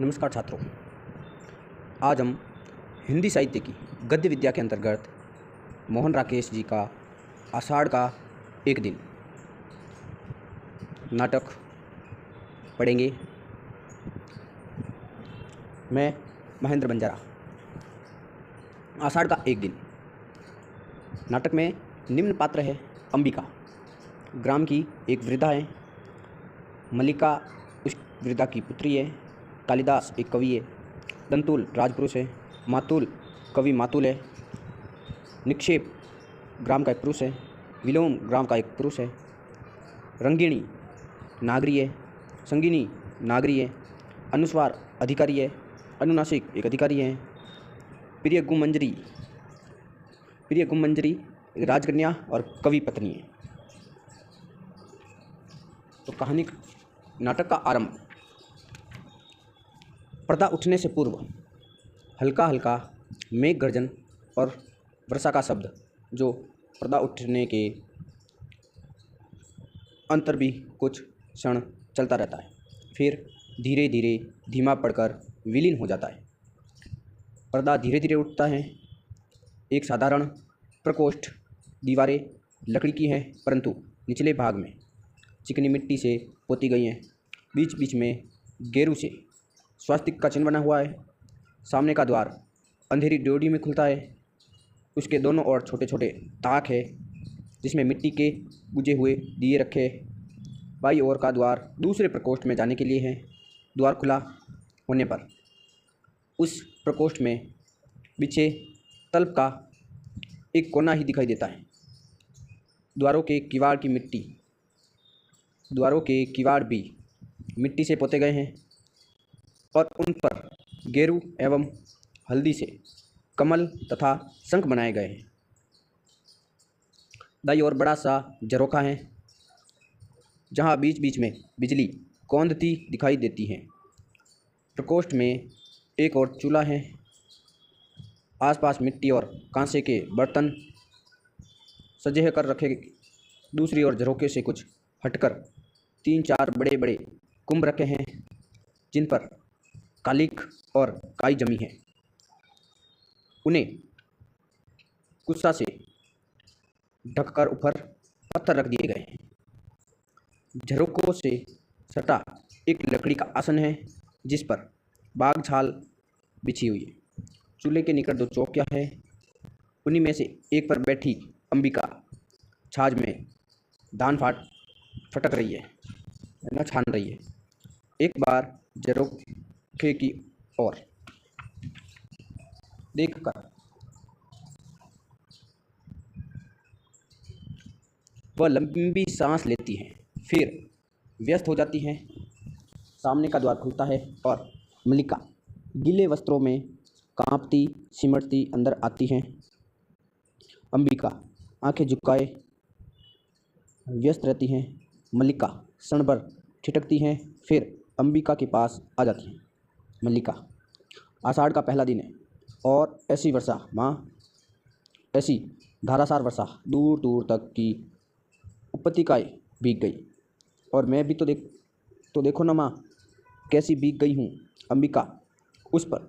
नमस्कार छात्रों। आज हम हिंदी साहित्य की गद्य विद्या के अंतर्गत मोहन राकेश जी का आषाढ़ का एक दिन नाटक पढ़ेंगे। मैं महेंद्र बंजारा। आषाढ़ का एक दिन नाटक में निम्न पात्र है। अंबिका ग्राम की एक वृद्धा है। मल्लिका उस वृद्धा की पुत्री है। कालिदास एक कवि है। दंतुल राजपुरुष है। मातुल कवि मातुल है। निक्षेप ग्राम का एक पुरुष है। विलोम ग्राम का एक पुरुष है। रंगिणी नागरी है। संगिनी नागरी है। अनुस्वार अधिकारी है। अनुनासिक एक अधिकारी है। प्रिय गुमंजरी एक राजकन्या और कवि पत्नी है। तो कहानी नाटक का आरंभ। पर्दा उठने से पूर्व हल्का हल्का मेघ गर्जन और वर्षा का शब्द, जो पर्दा उठने के अंतर भी कुछ क्षण चलता रहता है, फिर धीरे धीरे धीमा पड़कर विलीन हो जाता है। पर्दा धीरे धीरे उठता है। एक साधारण प्रकोष्ठ। दीवारें लकड़ी की हैं, परंतु निचले भाग में चिकनी मिट्टी से पोती गई हैं। बीच बीच में गेरू से स्वास्तिक का चिन्ह बना हुआ है। सामने का द्वार अंधेरी ड्योढ़ी में खुलता है। उसके दोनों ओर छोटे छोटे ताक है, जिसमें मिट्टी के बुझे हुए दिए रखे। बाईं ओर का द्वार दूसरे प्रकोष्ठ में जाने के लिए है। द्वार खुला होने पर उस प्रकोष्ठ में बिछे तल्प का एक कोना ही दिखाई देता है। द्वारों के किवाड़ भी मिट्टी से पोते गए हैं और उन पर गेरू एवं हल्दी से कमल तथा शंख बनाए गए हैं। दाईं ओर बड़ा सा झरोखा है, जहाँ बीच बीच में बिजली कौंधती दिखाई देती है। प्रकोष्ठ में एक और चूल्हा है। आसपास मिट्टी और कांसे के बर्तन सजे कर रखे। दूसरी ओर झरोखे से कुछ हटकर 3-4 बड़े बड़े कुंभ रखे हैं, जिन पर कालिक और काई जमी है। उन्हें कुत्सा से ढककर ऊपर पत्थर रख दिए गए हैं। झरोखों से सटा एक लकड़ी का आसन है, जिस पर बाघ छाल बिछी हुई है। चूल्हे के निकट 2 चौकियां हैं। उन्हीं में से एक पर बैठी अंबिका छाछ में धान फटक रही है, न छान रही है। एक बार झरोखे की ओर देखकर वह लंबी सांस लेती है, फिर व्यस्त हो जाती है। सामने का द्वार खुलता है और मल्लिका गीले वस्त्रों में कांपती सिमटती अंदर आती है। अंबिका आंखें झुकाए व्यस्त रहती हैं। मल्लिका क्षण भर ठिठकती हैं, फिर अंबिका के पास आ जाती हैं। मल्लिका, आषाढ़ का पहला दिन है और ऐसी वर्षा माँ, ऐसी धारासार वर्षा दूर दूर तक की उपत्यकाएं भीग गई, और मैं भी तो देखो ना माँ, कैसी भीग गई हूँ। अंबिका उस पर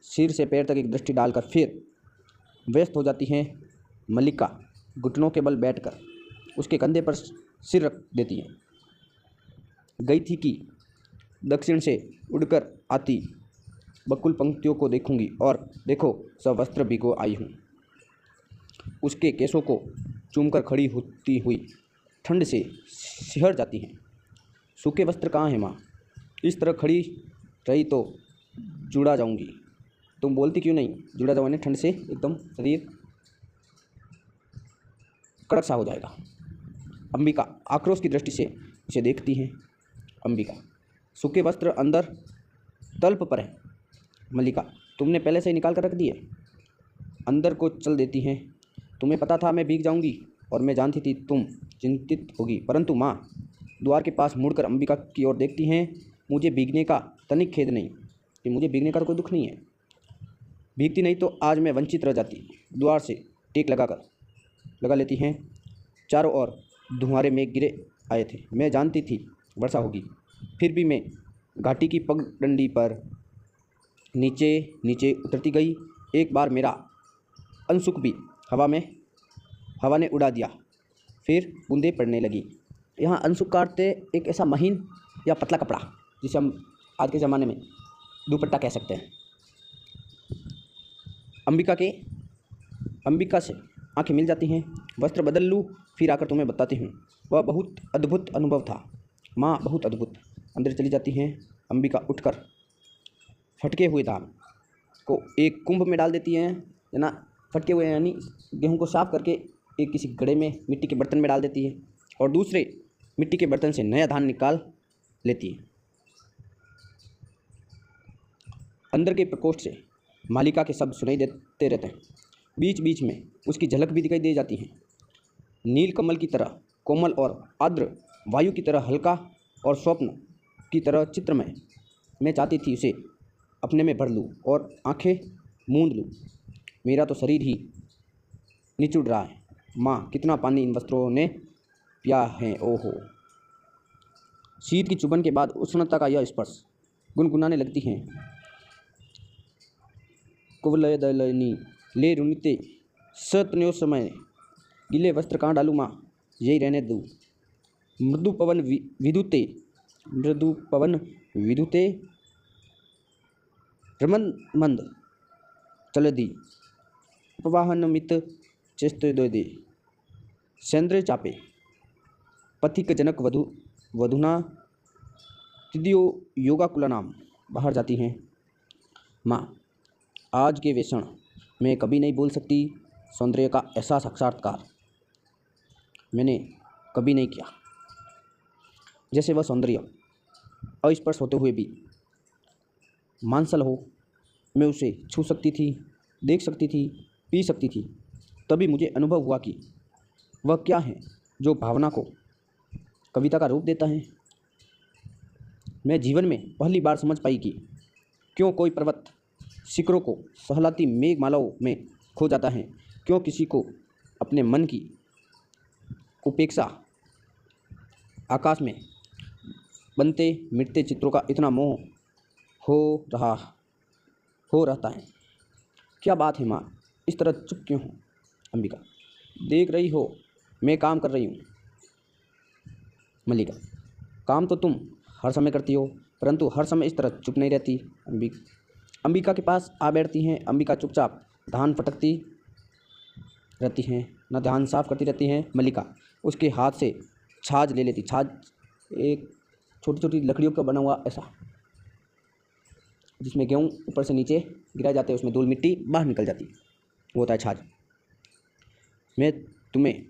सिर से पैर तक एक दृष्टि डालकर फिर व्यस्त हो जाती हैं। मल्लिका घुटनों के बल बैठकर उसके कंधे पर सिर रख देती है। गई थी कि दक्षिण से उड़कर आती बकुल पंक्तियों को देखूंगी, और देखो सब वस्त्र भिगो आई हूँ। उसके केसों को चूमकर खड़ी होती हुई ठंड से सिहर जाती हैं। सूखे वस्त्र कहाँ हैं माँ? इस तरह खड़ी रही तो जुड़ा जाऊंगी। तुम बोलती क्यों नहीं? जुड़ा जाऊंगी, ठंड से एकदम शरीर कड़क सा हो जाएगा। अंबिका आक्रोश की दृष्टि से उसे देखती है। अंबिका, सूखे वस्त्र अंदर तल्प पर है। मल्लिका, तुमने पहले से ही निकाल कर रख दिए। अंदर को चल देती हैं। तुम्हें पता था मैं भीग जाऊंगी, और मैं जानती थी तुम चिंतित होगी, परंतु माँ। द्वार के पास मुड़कर अंबिका की ओर देखती हैं। मुझे भीगने का तनिक खेद नहीं, कि मुझे भीगने का तो कोई दुख नहीं है। भीगती नहीं तो आज मैं वंचित रह जाती। द्वार से टेक लगा लेती हैं। चारों ओर धुआंरे मेघ गिरे आए थे। मैं जानती थी वर्षा होगी, फिर भी मैं घाटी की पगडंडी पर नीचे नीचे उतरती गई। एक बार मेरा अंशुक भी हवा ने उड़ा दिया। फिर बूंदें पड़ने लगी। यहाँ अंशुक का अर्थ है एक ऐसा महीन या पतला कपड़ा जिसे हम आज के ज़माने में दुपट्टा कह सकते हैं। अंबिका से आंखें मिल जाती हैं। वस्त्र बदल लूँ फिर आकर तुम्हें बताती हूँ। वह बहुत अद्भुत अनुभव था माँ, बहुत अद्भुत। अंदर चली जाती हैं। अंबिका उठकर फटके हुए धान को एक कुंभ में डाल देती हैं, है ना। फटके हुए यानी गेहूँ को साफ करके एक किसी घड़े में मिट्टी के बर्तन में डाल देती है और दूसरे मिट्टी के बर्तन से नया धान निकाल लेती है। अंदर के प्रकोष्ठ से मालिका के शब्द सुनाई देते रहते हैं। बीच बीच में उसकी झलक भी दिखाई दे जाती है। नील कमल की तरह कोमल और आर्द्र, वायु की तरह हल्का और स्वप्न की तरह चित्रमय। मैं चाहती थी उसे अपने में भर लूँ और आंखें मूंद लूँ। मेरा तो शरीर ही निचुड़ रहा है। माँ, कितना पानी इन वस्त्रों ने पिया है। ओहो। शीत की चुभन के बाद उष्णता का यह स्पर्श। गुनगुनाने लगती हैं। कुवलयदलनी ले रुनिते सतन्यो समय, गीले वस्त्र कहाँ डालूँ माँ, यही रहने दूँ। मृदु पवन विदुते रमन मंद चलदी, उपवाहन मित चेष्टोदे, सेंद्र चापे पथिक जनक वधुना तिदियो योगाकुला नाम। बाहर जाती हैं। माँ, आज के वे क्षण मैं कभी नहीं भूल सकती। सौंदर्य का ऐसा साक्षात्कार मैंने कभी नहीं किया। जैसे वह सौंदर्य अस्पर्श होते हुए भी मांसल हो। मैं उसे छू सकती थी, देख सकती थी, पी सकती थी। तभी मुझे अनुभव हुआ कि वह क्या है जो भावना को कविता का रूप देता है। मैं जीवन में पहली बार समझ पाई कि क्यों कोई पर्वत शिखरों को सहलाती मेघमालाओं में खो जाता है, क्यों किसी को अपने मन की उपेक्षा आकाश में बनते मिटते चित्रों का इतना मोह हो रहता है। क्या बात है माँ, इस तरह चुप क्यों हो। अंबिका, देख रही हो मैं काम कर रही हूँ। मल्लिका, काम तो तुम हर समय करती हो, परंतु हर समय इस तरह चुप नहीं रहती। अंबिका के पास आ बैठती हैं। अंबिका चुपचाप धान फटकती रहती हैं, न धान साफ करती रहती हैं। मल्लिका उसके हाथ से छाछ ले लेती। छाछ एक छोटी छोटी लकड़ियों का बना हुआ ऐसा, जिसमें गेहूँ ऊपर से नीचे गिराए जाते हैं, उसमें धूल मिट्टी बाहर निकल जाती, वो होता है छाछ। मैं तुम्हें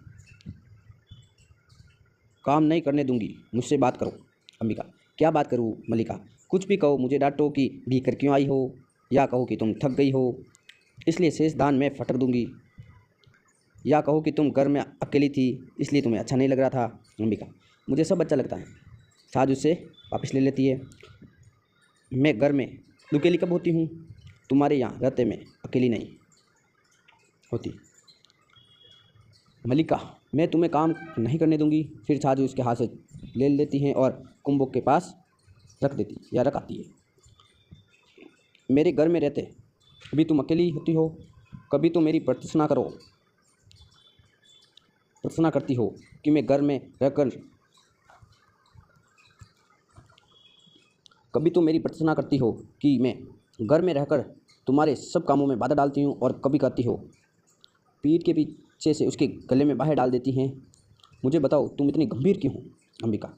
काम नहीं करने दूंगी, मुझसे बात करो। अंबिका, क्या बात करूँ मल्लिका, कुछ भी कहो। मुझे डांटो कि भीतर क्यों आई हो, या कहो कि तुम थक गई हो इसलिए शेष धान में फटक दूंगी, या कहो कि तुम घर में अकेली थी इसलिए तुम्हें अच्छा नहीं लग रहा था। अंबिका, मुझे सब अच्छा लगता है। छाछ उससे वापस ले लेती है। मैं घर में अकेली कब होती हूँ, तुम्हारे यहाँ रहते में अकेली नहीं होती। मल्लिका, मैं तुम्हें काम नहीं करने दूंगी। फिर छाछ उसके हाथ से ले लेती हैं और कुंभों के पास रख देती या रख आती है। मेरे घर में रहते अभी तुम अकेली होती हो, कभी तो मेरी प्रार्थना करती हो कि मैं घर में रहकर, कभी तो मेरी प्रार्थना करती हो कि मैं घर में रहकर तुम्हारे सब कामों में बाधा डालती हूँ, और कभी कहती हो पीठ के पीछे से उसके गले में बाहें डाल देती हैं। मुझे बताओ तुम इतनी गंभीर क्यों हो। अंबिका,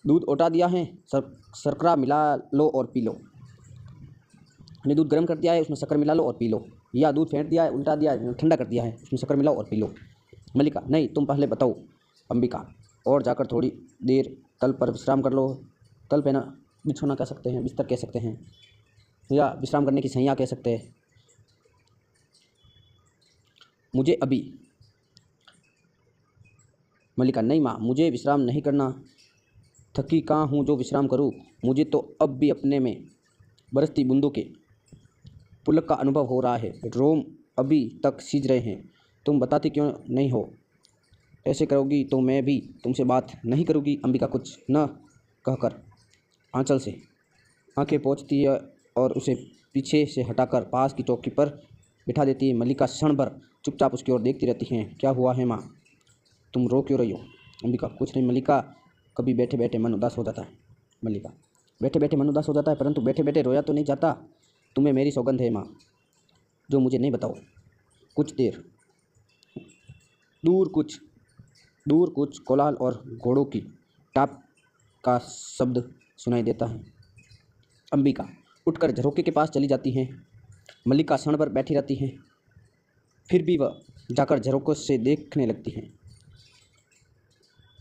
दूध ओटा दिया है, शर्करा मिला लो और पी लो। मैंने दूध गर्म कर दिया है, उसमें शक्कर मिला लो और पी लो, या दूध फेंट दिया है, उल्टा दिया है, ठंडा कर दिया है, उसमें शक्कर मिलाओ और पी लो। मल्लिका, नहीं, तुम पहले बताओ। अंबिका, और जाकर थोड़ी देर तल पर विश्राम कर लो। तल पे ना बिछोना कह सकते हैं, बिस्तर कह सकते हैं, या विश्राम करने की सैया कह सकते हैं। मुझे अभी। मल्लिका, नहीं माँ, मुझे विश्राम नहीं करना। थकी कहाँ हूँ जो विश्राम करूँ। मुझे तो अब भी अपने में बरसती बूंदों के पुलक का अनुभव हो रहा है। रोम अभी तक सीज रहे हैं। तुम बताती क्यों नहीं हो। ऐसे करोगी तो मैं भी तुमसे बात नहीं करूँगी। अंबिका कुछ न कहकर आंचल से आंखें पोंछती है और उसे पीछे से हटाकर पास की चौकी पर बिठा देती है। मल्लिका क्षण भर चुपचाप उसकी ओर देखती रहती हैं। क्या हुआ है माँ, तुम रो क्यों रही हो? अंबिका, कुछ नहीं मल्लिका, कभी बैठे बैठे मन उदास हो जाता है। मल्लिका, बैठे बैठे मन उदास हो जाता है, परंतु बैठे बैठे रोया तो नहीं जाता। तुम्हें मेरी सौगंध है माँ, जो मुझे नहीं बताओ। कुछ देर दूर कुछ कोलाहल और घोड़ों की टाप का शब्द सुनाई देता है। अंबिका उठकर झरोखे के पास चली जाती हैं। मल्लिका क्षण भर बैठी रहती हैं, फिर भी वह जाकर झरोकों से देखने लगती हैं।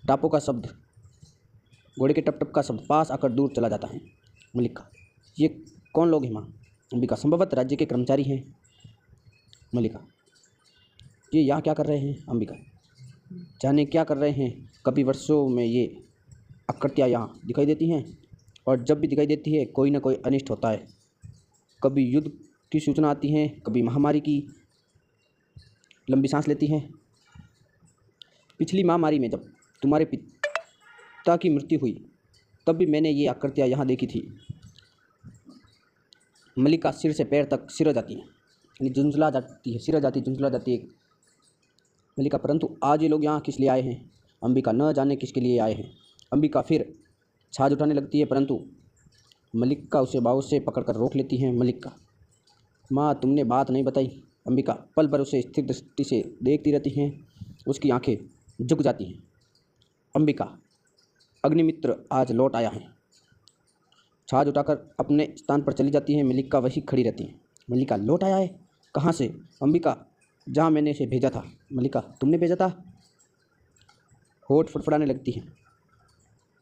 टापों का शब्द, घोड़े के टप टप का शब्द पास आकर दूर चला जाता है। मल्लिका, ये कौन लोग हैं माँ? अंबिका, संभवतः राज्य के कर्मचारी हैं। मल्लिका, ये यहाँ क्या कर रहे हैं? अंबिका, जाने क्या कर रहे हैं। कभी वर्षों में ये आकृतियाँ यहाँ दिखाई देती हैं, और जब भी दिखाई देती है कोई ना कोई अनिष्ट होता है। कभी युद्ध की सूचना आती है, कभी महामारी की। लंबी सांस लेती हैं। पिछली महामारी में जब तुम्हारे पिता की मृत्यु हुई, तब भी मैंने ये आकृतियाँ यहाँ देखी थी। मल्लिका सिर से पैर तक सिर जाती है, यानी झुंझला जाती है, सिर जाती, झुंझला जाती है। मल्लिका, परंतु आज ये लोग यहाँ किस लिए आए हैं? अंबिका, न जाने किसके लिए आए हैं। अंबिका फिर छाछ उठाने लगती है, परंतु मल्लिका उसे बाहों से पकड़कर रोक लेती है। मल्लिका, माँ, तुमने बात नहीं बताई। अंबिका पल भर उसे स्थिर दृष्टि से देखती रहती हैं। उसकी आंखें झुक जाती हैं। अंबिका, अग्निमित्र आज लौट आया है। छाछ उठाकर अपने स्थान पर चली जाती है। मल्लिका वहीं खड़ी रहती है। मल्लिका, लौट आया है? कहाँ से? अंबिका, जहाँ मैंने इसे भेजा था। मल्लिका, तुमने भेजा था? होठ फड़फड़ाने लगती हैं।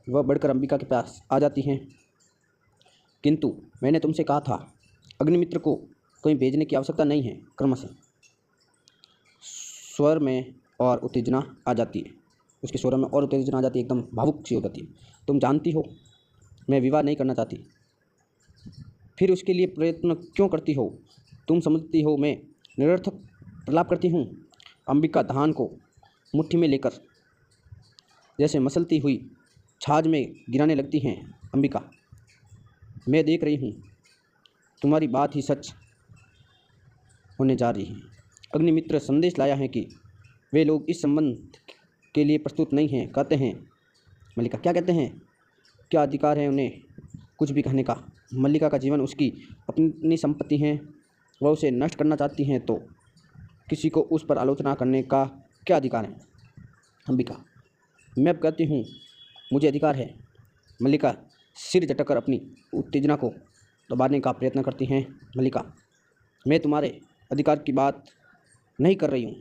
वह बढ़कर अंबिका के पास आ जाती हैं। किंतु मैंने तुमसे कहा था, अग्निमित्र को कहीं भेजने की आवश्यकता नहीं है। क्रमशः स्वर में और उत्तेजना आ जाती है। उसके स्वर में और उत्तेजना आ जाती है, एकदम भावुक सी हो जाती है। तुम जानती हो मैं विवाह नहीं करना चाहती, फिर उसके लिए प्रयत्न क्यों करती हो? तुम समझती हो मैं निरर्थक प्रलाप करती हूँ। अंबिका धान को मुट्ठी में लेकर जैसे मसलती हुई छाछ में गिराने लगती हैं। अंबिका, मैं देख रही हूँ, तुम्हारी बात ही सच होने जा रही है। अग्निमित्र संदेश लाया है कि वे लोग इस संबंध के लिए प्रस्तुत नहीं हैं, कहते हैं। मल्लिका, क्या कहते हैं? क्या अधिकार है उन्हें कुछ भी कहने का? मल्लिका का जीवन उसकी अपनी संपत्ति है, वह उसे नष्ट करना चाहती हैं, तो किसी को उस पर आलोचना करने का क्या अधिकार है? अंबिका, मैं अब कहती हूँ, मुझे अधिकार है। मल्लिका सिर झटककर अपनी उत्तेजना को दबाने का प्रयत्न करती हैं। मल्लिका, मैं तुम्हारे अधिकार की बात नहीं कर रही हूँ।